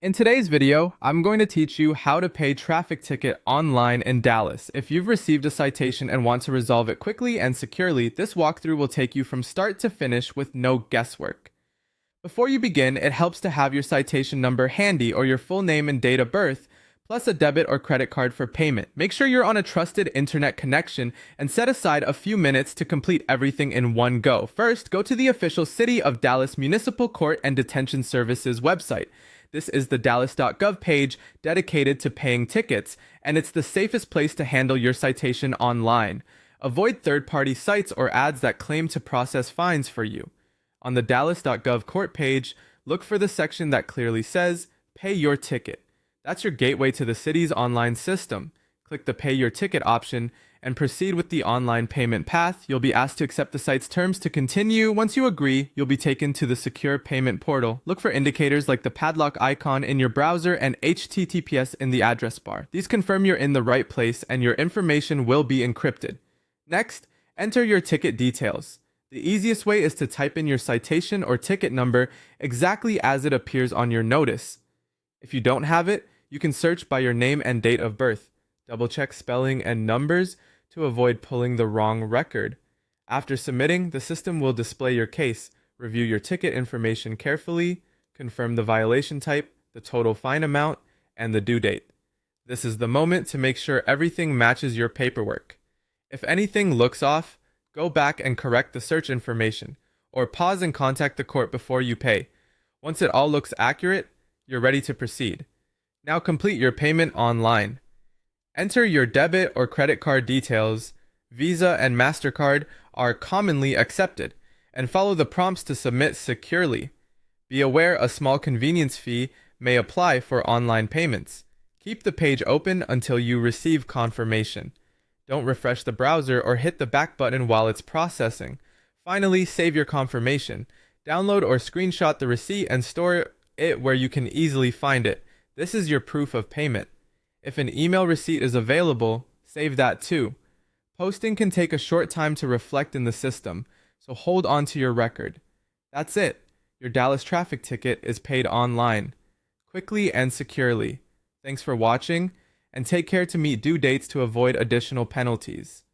In today's video, I'm going to teach you how to pay traffic ticket online in Dallas. If you've received a citation and want to resolve it quickly and securely, this walkthrough will take you from start to finish with no guesswork. Before you begin, it helps to have your citation number handy or your full name and date of birth, plus a debit or credit card for payment. Make sure you're on a trusted internet connection and set aside a few minutes to complete everything in one go. First, go to the official City of Dallas Municipal Court and Detention Services website. This is the dallas.gov page dedicated to paying tickets, and it's the safest place to handle your citation online. Avoid third-party sites or ads that claim to process fines for you. On the dallas.gov court page, look for the section that clearly says, Pay Your Ticket. That's your gateway to the city's online system. Click the Pay Your Ticket option and proceed with the online payment path. You'll be asked to accept the site's terms to continue. Once you agree, you'll be taken to the secure payment portal. Look for indicators like the padlock icon in your browser and HTTPS in the address bar. These confirm you're in the right place and your information will be encrypted. Next, enter your ticket details. The easiest way is to type in your citation or ticket number exactly as it appears on your notice. If you don't have it, you can search by your name and date of birth. Double check spelling and numbers to avoid pulling the wrong record. After submitting, the system will display your case, review your ticket information carefully, confirm the violation type, the total fine amount, and the due date. This is the moment to make sure everything matches your paperwork. If anything looks off, go back and correct the search information, or pause and contact the court before you pay. Once it all looks accurate, you're ready to proceed. Now complete your payment online. Enter your debit or credit card details. Visa and MasterCard are commonly accepted, and follow the prompts to submit securely. Be aware a small convenience fee may apply for online payments. Keep the page open until you receive confirmation. Don't refresh the browser or hit the back button while it's processing. Finally, save your confirmation. Download or screenshot the receipt and store it where you can easily find it. This is your proof of payment. If an email receipt is available, save that too. Posting can take a short time to reflect in the system, so hold on to your record. That's it. Your Dallas traffic ticket is paid online, quickly and securely. Thanks for watching, and take care to meet due dates to avoid additional penalties.